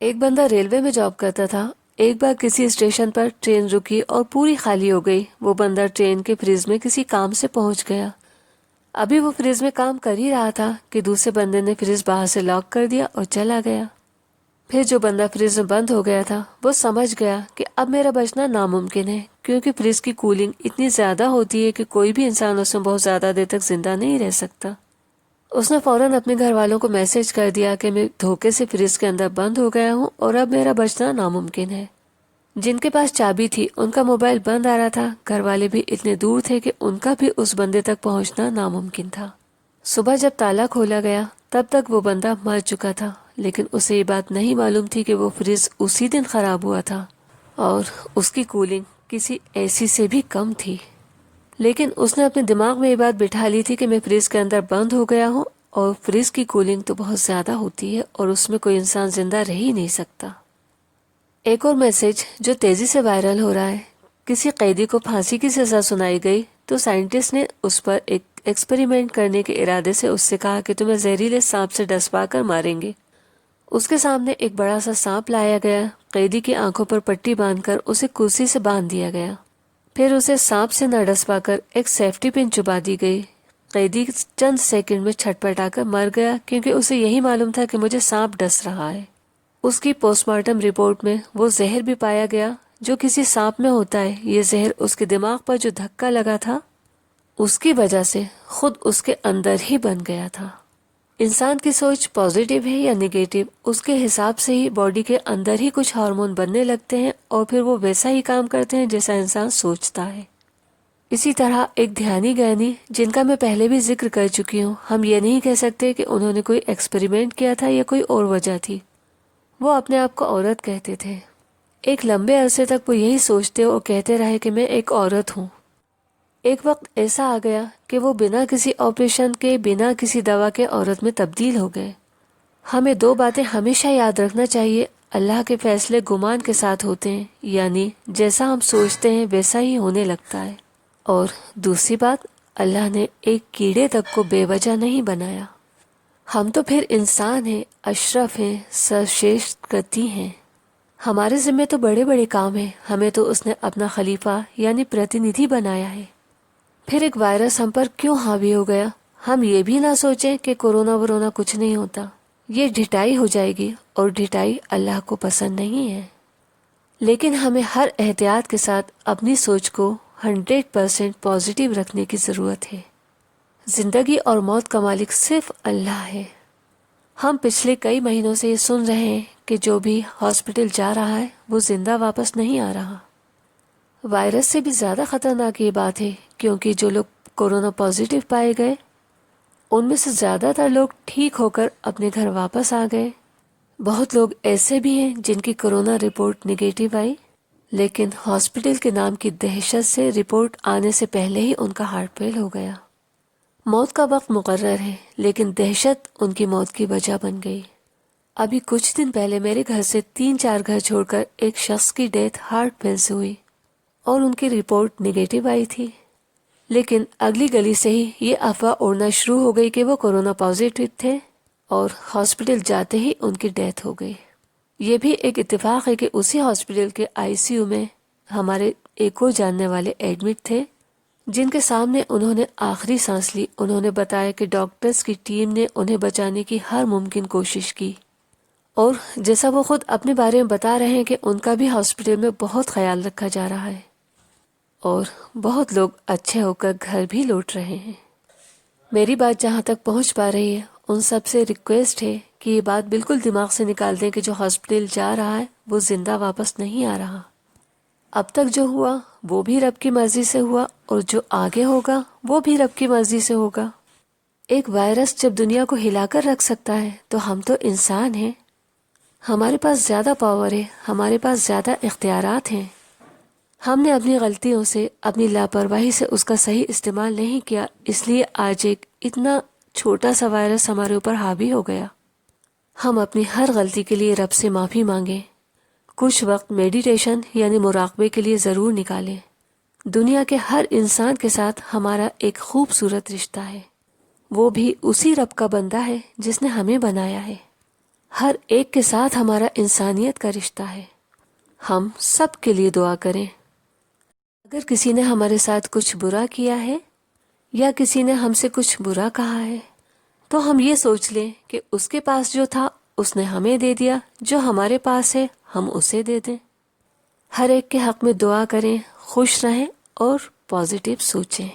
ایک بندہ ریلوے میں جاب کرتا تھا۔ ایک بار کسی اسٹیشن پر ٹرین رکی اور پوری خالی ہو گئی۔ وہ بندہ ٹرین کے فریز میں کسی کام سے پہنچ گیا۔ ابھی وہ فریز میں کام کر ہی رہا تھا کہ دوسرے بندے نے فریز باہر سے لاک کر دیا اور چلا گیا۔ پھر جو بندہ فریز میں بند ہو گیا تھا وہ سمجھ گیا کہ اب میرا بچنا ناممکن ہے، کیونکہ فریز کی کولنگ اتنی زیادہ ہوتی ہے کہ کوئی بھی انسان اس میں بہت زیادہ دیر تک زندہ نہیں رہ سکتا۔ اس نے فوراً اپنے گھر والوں کو میسج کر دیا کہ میں دھوکے سے فریز کے اندر بند ہو گیا ہوں اور اب میرا بچنا ناممکن ہے۔ جن کے پاس چابی تھی ان کا موبائل بند آ رہا تھا، گھر والے بھی اتنے دور تھے کہ ان کا بھی اس بندے تک پہنچنا ناممکن تھا۔ صبح جب تالا کھولا گیا تب تک وہ بندہ مر چکا تھا، لیکن اسے یہ بات نہیں معلوم تھی کہ وہ فریز اسی دن خراب ہوا تھا اور اس کی کولنگ کسی ایسی سے بھی کم تھی۔ لیکن اس نے اپنے دماغ میں یہ بات بٹھا لی تھی کہ میں فریز کے اندر بند ہو گیا ہوں اور فریز کی کولنگ تو بہت زیادہ ہوتی ہے اور اس میں کوئی انسان زندہ رہ ہی نہیں سکتا۔ ایک اور میسج جو تیزی سے وائرل ہو رہا ہے، کسی قیدی کو پھانسی کی سزا سنائی گئی تو سائنٹسٹ نے اس پر ایک ایکسپریمنٹ کرنے کے ارادے سے اس سے کہا کہ تمہیں زہریلے سانپ سے ڈس پا کر ماریں گے۔ اس کے سامنے ایک بڑا سا سانپ لایا گیا، قیدی کی آنکھوں پر پٹی باندھ کر اسے کرسی سے باندھ دیا گیا، پھر اسے سانپ سے نہ ڈس پا کر ایک سیفٹی پن چبا دی گئی۔ قیدی چند سیکنڈ میں چھٹ پٹا کر مر گیا، کیونکہ اسے یہی معلوم تھا کہ مجھے سانپ ڈس رہا ہے۔ اس کی پوسٹ مارٹم رپورٹ میں وہ زہر بھی پایا گیا جو کسی سانپ میں ہوتا ہے۔ یہ زہر اس کے دماغ پر جو دھکا لگا تھا اس کی وجہ سے خود اس کے اندر ہی بن گیا تھا۔ انسان کی سوچ پازیٹیو ہے یا نگیٹو، اس کے حساب سے ہی باڈی کے اندر ہی کچھ ہارمون بننے لگتے ہیں اور پھر وہ ویسا ہی کام کرتے ہیں جیسا انسان سوچتا ہے۔ اسی طرح ایک دھیانی گیانی جن کا میں پہلے بھی ذکر کر چکی ہوں، ہم یہ نہیں کہہ سکتے کہ انہوں نے کوئی ایکسپیریمنٹ کیا تھا یا کوئی اور وجہ تھی۔ وہ اپنے آپ کو عورت کہتے تھے۔ ایک لمبے عرصے تک وہ یہی سوچتے اور کہتے رہے کہ میں ایک عورت ہوں۔ ایک وقت ایسا آ گیا کہ وہ بنا کسی آپریشن کے، بنا کسی دوا کے عورت میں تبدیل ہو گئے۔ ہمیں دو باتیں ہمیشہ یاد رکھنا چاہیے، اللہ کے فیصلے گمان کے ساتھ ہوتے ہیں، یعنی جیسا ہم سوچتے ہیں ویسا ہی ہونے لگتا ہے، اور دوسری بات، اللہ نے ایک کیڑے تک کو بے وجہ نہیں بنایا۔ ہم تو پھر انسان ہیں، اشرف ہیں، سرشریشٹھ ہیں۔ ہمارے ذمہ تو بڑے بڑے کام ہیں، ہمیں تو اس نے اپنا خلیفہ یعنی پرتیندھی بنایا ہے۔ پھر ایک وائرس ہم پر کیوں حاوی ہو گیا؟ ہم یہ بھی نہ سوچیں کہ کورونا ورونا کچھ نہیں ہوتا، یہ ڈھٹائی ہو جائے گی، اور ڈھٹائی اللہ کو پسند نہیں ہے۔ لیکن ہمیں ہر احتیاط کے ساتھ اپنی سوچ کو 100% پازیٹیو رکھنے کی ضرورت ہے۔ زندگی اور موت کا مالک صرف اللہ ہے۔ ہم پچھلے کئی مہینوں سے یہ سن رہے ہیں کہ جو بھی ہاسپٹل جا رہا ہے وہ زندہ واپس نہیں آ رہا۔ وائرس سے بھی زیادہ خطرناک یہ بات ہے، کیونکہ جو لوگ کورونا پازیٹیو پائے گئے ان میں سے زیادہ تر لوگ ٹھیک ہو کر اپنے گھر واپس آ گئے۔ بہت لوگ ایسے بھی ہیں جن کی کورونا رپورٹ نگیٹو آئی، لیکن ہاسپٹل کے نام کی دہشت سے رپورٹ آنے سے پہلے ہی ان کا ہارٹ فیل ہو گیا۔ موت کا وقت مقرر ہے، لیکن دہشت ان کی موت کی وجہ بن گئی۔ ابھی کچھ دن پہلے میرے گھر سے 3-4 گھر چھوڑ کر ایک شخص کی ڈیتھ ہارٹ فیل سے ہوئی اور ان کی رپورٹ نگیٹو آئی تھی، لیکن اگلی گلی سے ہی یہ افواہ اڑنا شروع ہو گئی کہ وہ کورونا پازیٹیو تھے اور ہاسپٹل جاتے ہی ان کی ڈیتھ ہو گئی۔ یہ بھی ایک اتفاق ہے کہ اسی ہاسپٹل کے ICU میں ہمارے ایک اور جاننے والے ایڈمٹ تھے جن کے سامنے انہوں نے آخری سانس لی۔ انہوں نے بتایا کہ ڈاکٹرز کی ٹیم نے انہیں بچانے کی ہر ممکن کوشش کی، اور جیسا وہ خود اپنے بارے میں بتا رہے ہیں کہ ان کا بھی ہاسپٹل میں بہت خیال رکھا جا رہا ہے، اور بہت لوگ اچھے ہو کر گھر بھی لوٹ رہے ہیں۔ میری بات جہاں تک پہنچ پا رہی ہے ان سب سے ریکویسٹ ہے کہ یہ بات بالکل دماغ سے نکال دیں کہ جو ہاسپٹل جا رہا ہے وہ زندہ واپس نہیں آ رہا۔ اب تک جو ہوا وہ بھی رب کی مرضی سے ہوا، اور جو آگے ہوگا وہ بھی رب کی مرضی سے ہوگا۔ ایک وائرس جب دنیا کو ہلا کر رکھ سکتا ہے تو ہم تو انسان ہیں، ہمارے پاس زیادہ پاور ہے، ہمارے پاس زیادہ اختیارات ہیں۔ ہم نے اپنی غلطیوں سے، اپنی لاپرواہی سے اس کا صحیح استعمال نہیں کیا، اس لیے آج ایک اتنا چھوٹا سا وائرس ہمارے اوپر حاوی ہو گیا۔ ہم اپنی ہر غلطی کے لیے رب سے معافی مانگیں، کچھ وقت میڈیٹیشن یعنی مراقبے کے لیے ضرور نکالیں۔ دنیا کے ہر انسان کے ساتھ ہمارا ایک خوبصورت رشتہ ہے، وہ بھی اسی رب کا بندہ ہے جس نے ہمیں بنایا ہے۔ ہر ایک کے ساتھ ہمارا انسانیت کا رشتہ ہے. ہم سب کے لیے دعا کریں. اگر کسی نے ہمارے ساتھ کچھ برا کیا ہے یا کسی نے ہم سے کچھ برا کہا ہے تو ہم یہ سوچ لیں کہ اس کے پاس جو تھا اس نے ہمیں دے دیا، جو ہمارے پاس ہے ہم اسے دے دیں. ہر ایک کے حق میں دعا کریں، خوش رہیں اور پازیٹیو سوچیں.